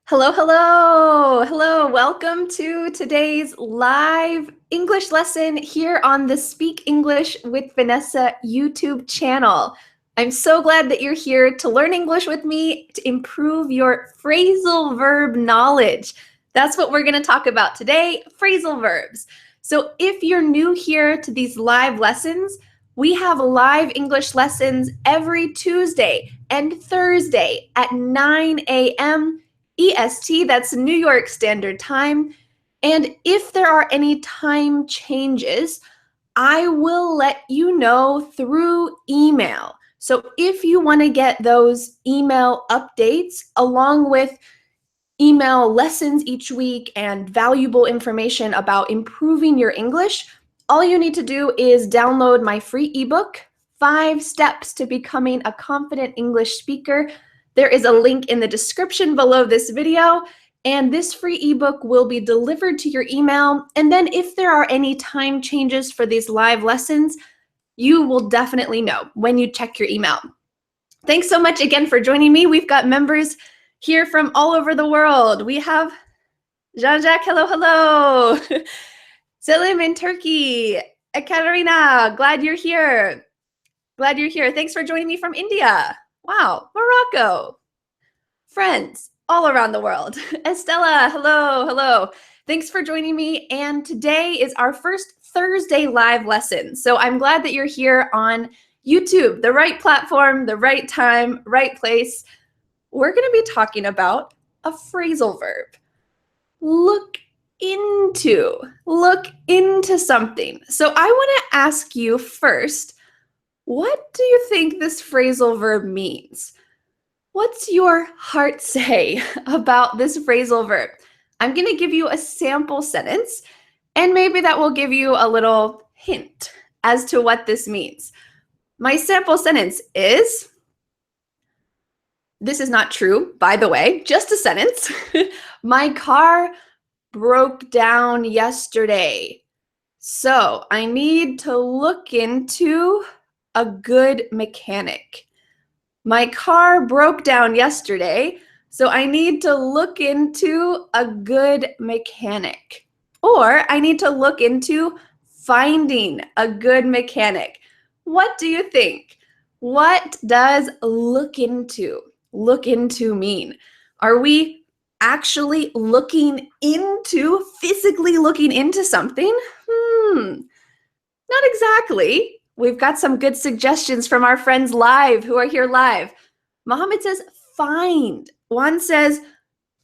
Hello, hello, hello. Welcome to today's live English lesson here on the Speak English with Vanessa YouTube channel. I'm so glad that you're here to learn English with me to improve your phrasal verb knowledge. That's what we're going to talk about today, phrasal verbs. So if you're new here to these live lessons, we have live English lessons every Tuesday and Thursday at 9 a.m. EST, that's New York Standard Time. And if there are any time changes, I will let you know through email. So if you want to get those email updates along with email lessons each week and valuable information about improving your English, all you need to do is download my free ebook, 5 Steps to Becoming a Confident English Speaker. There is a link in the description below this video, and this free ebook will be delivered to your email. And then if there are any time changes for these live lessons, you will definitely know when you check your email. Thanks so much again for joining me. We've got members here from all over the world. We have Jean-Jacques, hello, hello. Selim in Turkey. Ekaterina, glad you're here. Glad you're here. Thanks for joining me from India. Wow, Morocco. Friends all around the world. Estella, hello, hello. Thanks for joining me. And today is our first Thursday live lesson. So I'm glad that you're here on YouTube, the right platform, the right time, right place. We're going to be talking about a phrasal verb. Look into something. So I want to ask you first, what do you think this phrasal verb means? What's your heart say about this phrasal verb? I'm going to give you a sample sentence, and maybe that will give you a little hint as to what this means. My sample sentence is, this is not true, by the way, just a sentence. My car broke down yesterday, so I need to look into a good mechanic. My car broke down yesterday, so I need to look into a good mechanic. Or I need to look into finding a good mechanic. What do you think? What does look into mean? Are we actually physically looking into something? Not exactly. We've got some good suggestions from our friends live who are here live. Mohammed says, find. Juan says,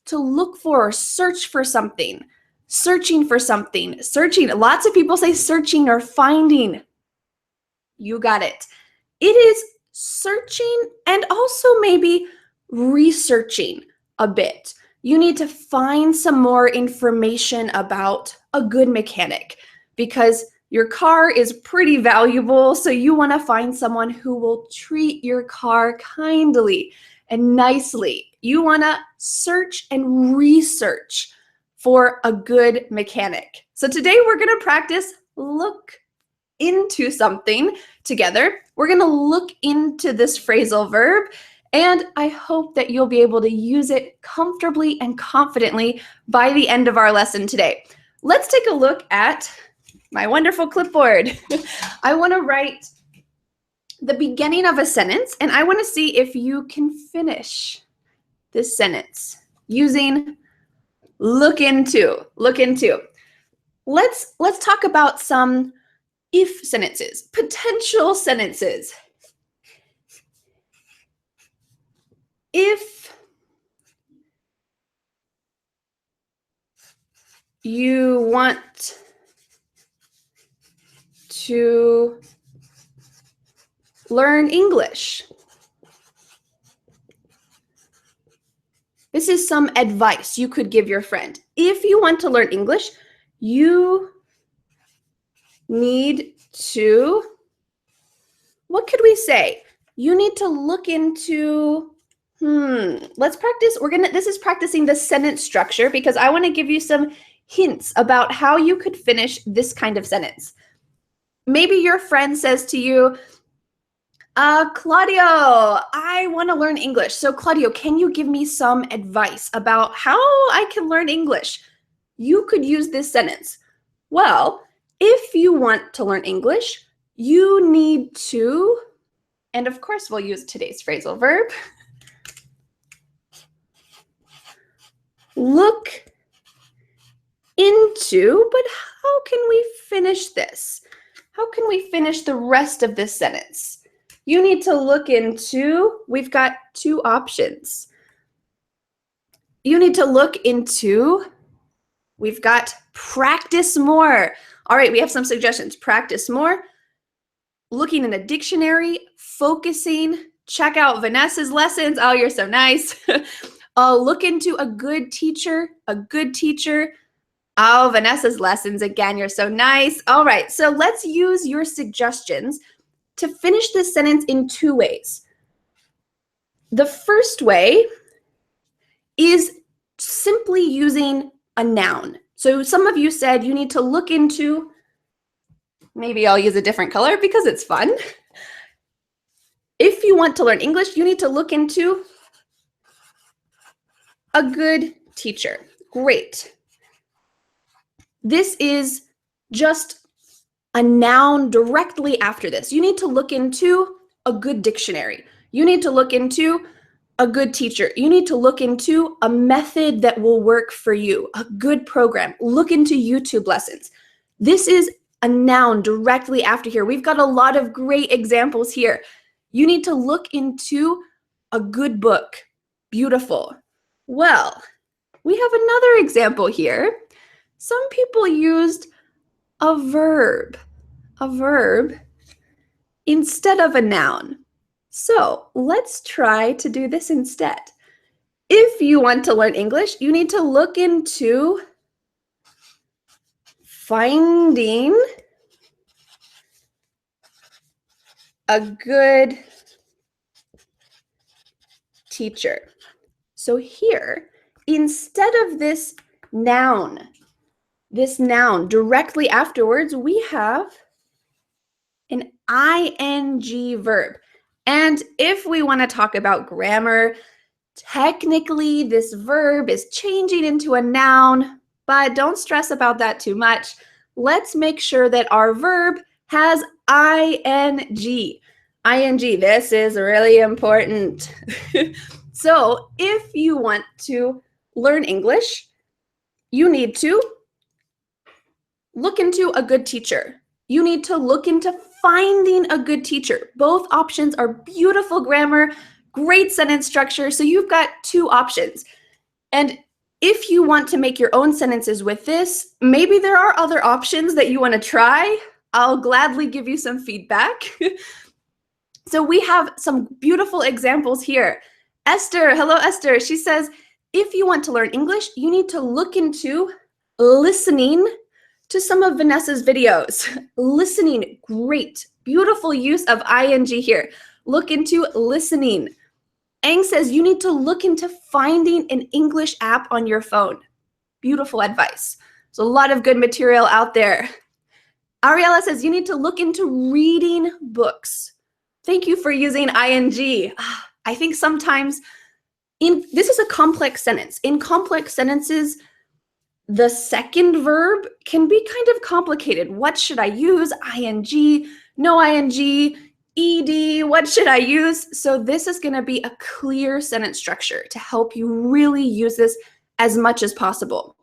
to look for or search for something. Searching for something. Searching. Lots of people say searching or finding. You got it. It is searching and also maybe researching a bit. You need to find some more information about a good mechanic because your car is pretty valuable, so you want to find someone who will treat your car kindly and nicely. You want to search and research for a good mechanic. So today we're going to practice look into something together. We're going to look into this phrasal verb, and I hope that you'll be able to use it comfortably and confidently by the end of our lesson today. Let's take a look at my wonderful clipboard. I want to write the beginning of a sentence, and I want to see if you can finish this sentence using look into. Let's talk about some if sentences, potential sentences. If you want to learn English. This is some advice you could give your friend. If you want to learn English, you need to, what could we say? You need to look into, let's practice. This is practicing the sentence structure because I want to give you some hints about how you could finish this kind of sentence. Maybe your friend says to you, Claudio, I want to learn English. So Claudio, can you give me some advice about how I can learn English? You could use this sentence. Well, if you want to learn English, you need to, and of course we'll use today's phrasal verb, look into, but how can we finish this? How can we finish the rest of this sentence? You need to look into, we've got two options. You need to look into, we've got practice more. All right, we have some suggestions. Practice more, looking in a dictionary, focusing, check out Vanessa's lessons. Oh, you're so nice. Look into a good teacher, a good teacher. Oh, Vanessa's lessons again. You're so nice. All right, so let's use your suggestions to finish this sentence in two ways. The first way is simply using a noun. So some of you said you need to look into, maybe I'll use a different color because it's fun. If you want to learn English, you need to look into a good teacher. Great. This is just a noun directly after this. You need to look into a good dictionary. You need to look into a good teacher. You need to look into a method that will work for you, a good program. Look into YouTube lessons. This is a noun directly after here. We've got a lot of great examples here. You need to look into a good book. Beautiful. Well, we have another example here. Some people used a verb instead of a noun. So let's try to do this instead. If you want to learn English, you need to look into finding a good teacher. So here, instead of this noun directly afterwards, we have an ing verb. And if we want to talk about grammar, technically this verb is changing into a noun, but don't stress about that too much. Let's make sure that our verb has ing. This is really important. So if you want to learn English, you need to look into a good teacher. You need to look into finding a good teacher. Both options are beautiful grammar, great sentence structure. So you've got two options. And if you want to make your own sentences with this, maybe there are other options that you want to try. I'll gladly give you some feedback. So we have some beautiful examples here. Esther, hello Esther. She says, if you want to learn English, you need to look into listening to some of Vanessa's videos. Listening, great. Beautiful use of ing here. Look into listening. Ang says you need to look into finding an English app on your phone. Beautiful advice. There's a lot of good material out there. Ariella says you need to look into reading books. Thank you for using ing. I think sometimes this is a complex sentence. In complex sentences, the second verb can be kind of complicated. What should I use? Ing, no ing, ed, what should I use? So this is going to be a clear sentence structure to help you really use this as much as possible.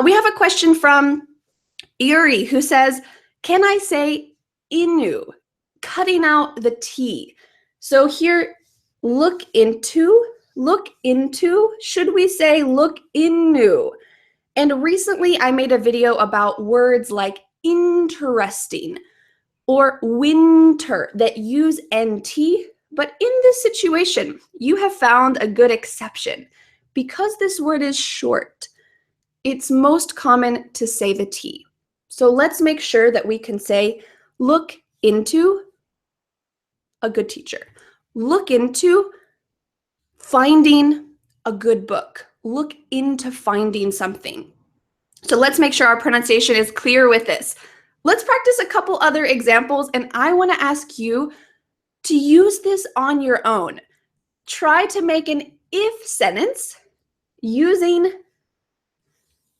We have a question from Yuri who says, can I say inu? Cutting out the T. So here, look into, should we say look inu? And recently I made a video about words like interesting or winter that use NT, but in this situation, you have found a good exception. Because this word is short, it's most common to say the T. So let's make sure that we can say look into a good teacher. Look into finding a good book. Look into finding something. So let's make sure our pronunciation is clear with this. Let's practice a couple other examples, and I want to ask you To use this on your own, try to make an if sentence using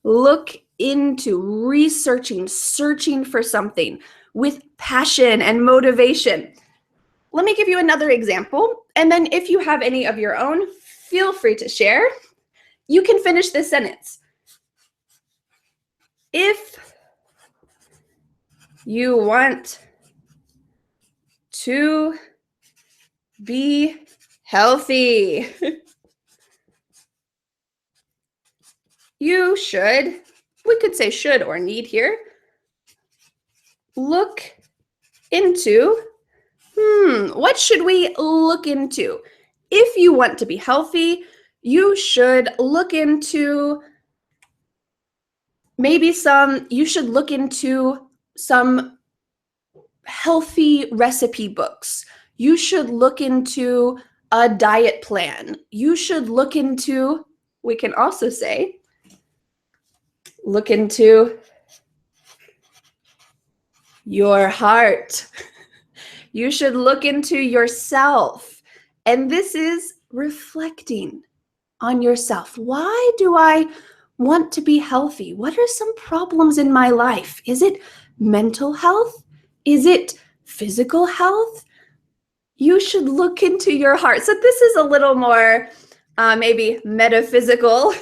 look into, researching, searching for something with passion and motivation. Let me give you another example, and then if you have any of your own, feel free to share. You can finish this sentence. If you want to be healthy, you should, we could say should or need here, look into, what should we look into? If you want to be healthy, you should look into you should look into some healthy recipe books. You should look into a diet plan. You should look into, we can also say, look into your heart. You should look into yourself. And this is reflecting on yourself. Why do I want to be healthy? What are some problems in my life? Is it mental health? Is it physical health? You should look into your heart. So this is a little more maybe metaphysical,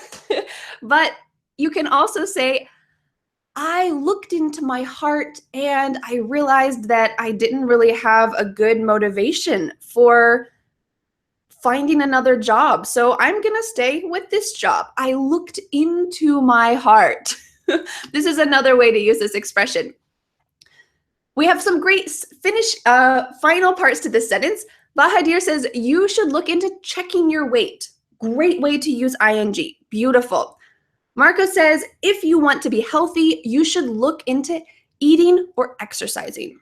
but you can also say, I looked into my heart and I realized that I didn't really have a good motivation for finding another job. So I'm going to stay with this job. I looked into my heart. This is another way to use this expression. We have some great final parts to this sentence. Bahadir says, you should look into checking your weight. Great way to use ing. Beautiful. Marco says, if you want to be healthy, you should look into eating or exercising.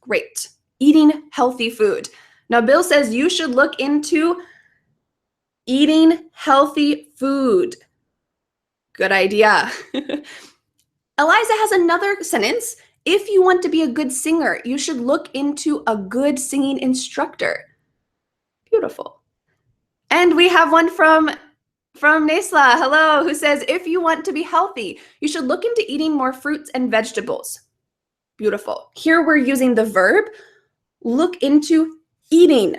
Great. Eating healthy food. Now, Bill says you should look into eating healthy food. Good idea. Eliza has another sentence. If you want to be a good singer, you should look into a good singing instructor. Beautiful. And we have one from Nesla, hello, who says, if you want to be healthy, you should look into eating more fruits and vegetables. Beautiful. Here we're using the verb, look into eating.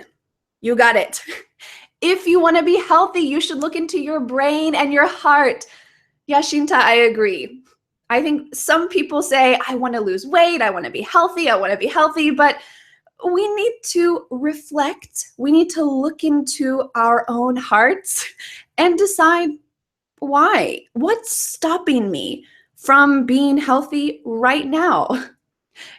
You got it. If you want to be healthy, you should look into your brain and your heart. Yashinta, I agree. I think some people say, I want to lose weight, I want to be healthy, but we need to reflect. We need to look into our own hearts and decide why. What's stopping me from being healthy right now?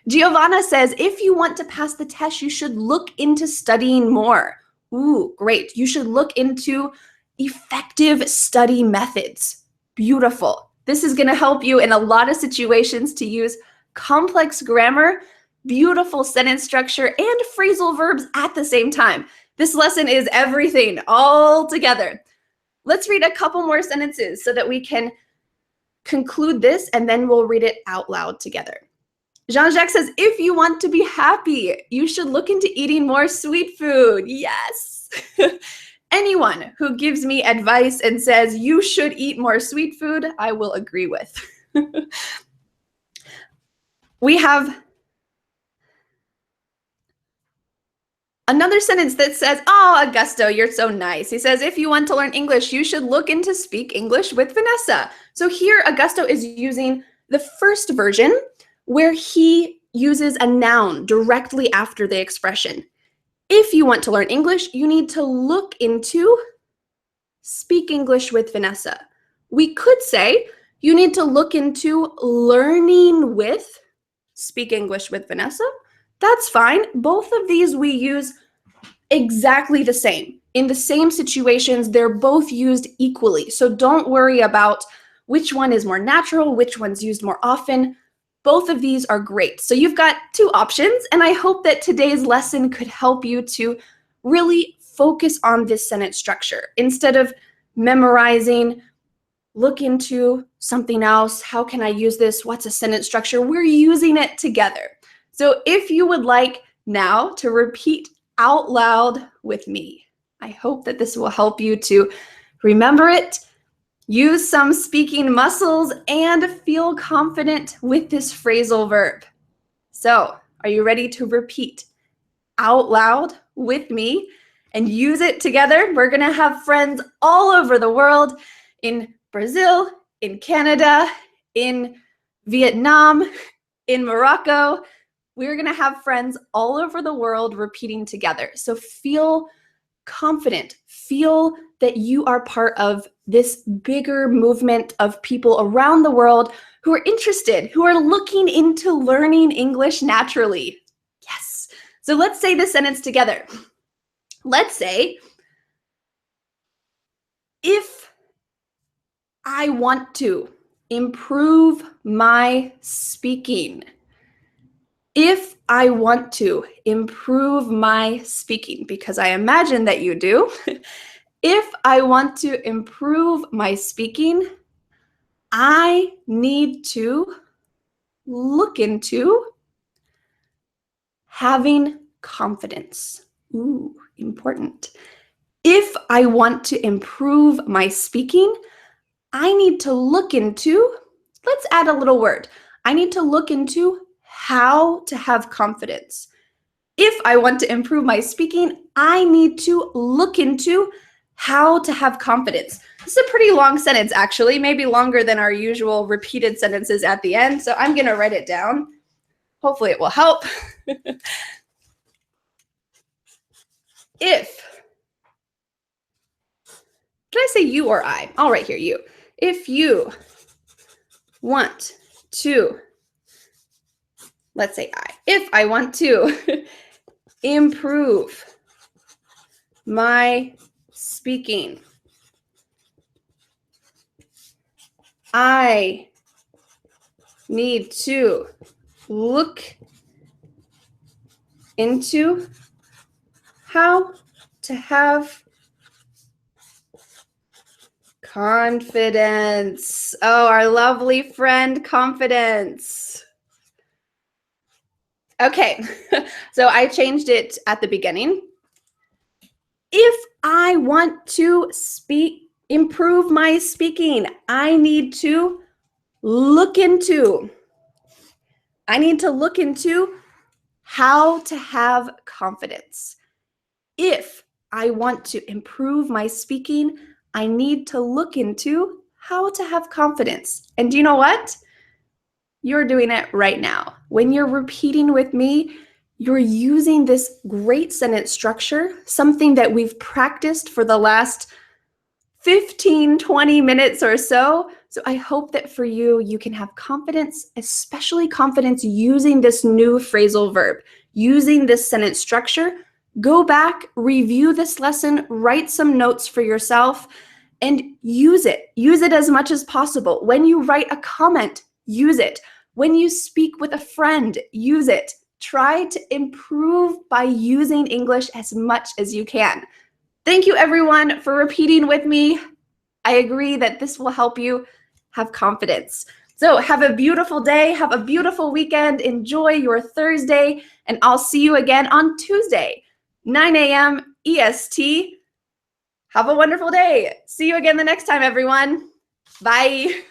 Giovanna says, if you want to pass the test, you should look into studying more. Ooh, great. You should look into effective study methods. Beautiful. This is going to help you in a lot of situations to use complex grammar, beautiful sentence structure, and phrasal verbs at the same time. This lesson is everything all together. Let's read a couple more sentences so that we can conclude this, and then we'll read it out loud together. Jean-Jacques says, if you want to be happy, you should look into eating more sweet food. Yes. Anyone who gives me advice and says you should eat more sweet food, I will agree with. We have another sentence that says, oh, Augusto, you're so nice. He says, if you want to learn English, you should look into Speak English with Vanessa. So here, Augusto is using the first version where he uses a noun directly after the expression. If you want to learn English, you need to look into Speak English with Vanessa. We could say you need to look into learning with Speak English with Vanessa. That's fine. Both of these we use exactly the same. In the same situations, they're both used equally. So don't worry about which one is more natural, which one's used more often. Both of these are great. So you've got two options, and I hope that today's lesson could help you to really focus on this sentence structure. Instead of memorizing, look into something else. How can I use this? What's a sentence structure? We're using it together. So if you would like now to repeat out loud with me. I hope that this will help you to remember it, use some speaking muscles, and feel confident with this phrasal verb. So, are you ready to repeat out loud with me and use it together? We're going to have friends all over the world, in Brazil, in Canada, in Vietnam, in Morocco. We're going to have friends all over the world repeating together. So feel confident. Feel that you are part of this bigger movement of people around the world who are interested, who are looking into learning English naturally. Yes. So let's say this sentence together. Let's say, if I want to improve my speaking. If I want to improve my speaking, because I imagine that you do. If I want to improve my speaking, I need to look into having confidence. Ooh, important. If I want to improve my speaking, I need to look into, let's add a little word. I need to look into how to have confidence. If I want to improve my speaking, I need to look into how to have confidence. This is a pretty long sentence, actually, maybe longer than our usual repeated sentences at the end. So I'm going to write it down. Hopefully it will help. If, did I say you or I? I'll write here, you. If you want to, let's say I. If I want to improve my speaking, I need to look into how to have confidence. Oh, our lovely friend, confidence. Okay, so I changed it at the beginning. If I want to improve my speaking, I need to look into how to have confidence. If I want to improve my speaking, I need to look into how to have confidence. And do you know what? You're doing it right now. When you're repeating with me, you're using this great sentence structure, something that we've practiced for the last 15, 20 minutes or so. So I hope that for you, you can have confidence, especially confidence using this new phrasal verb, using this sentence structure. Go back, review this lesson, write some notes for yourself, and use it. Use it as much as possible. When you write a comment, use it. When you speak with a friend, use it. Try to improve by using English as much as you can. Thank you, everyone, for repeating with me. I agree that this will help you have confidence. So have a beautiful day. Have a beautiful weekend. Enjoy your Thursday, and I'll see you again on Tuesday, 9 a.m. EST. Have a wonderful day. See you again the next time, everyone. Bye.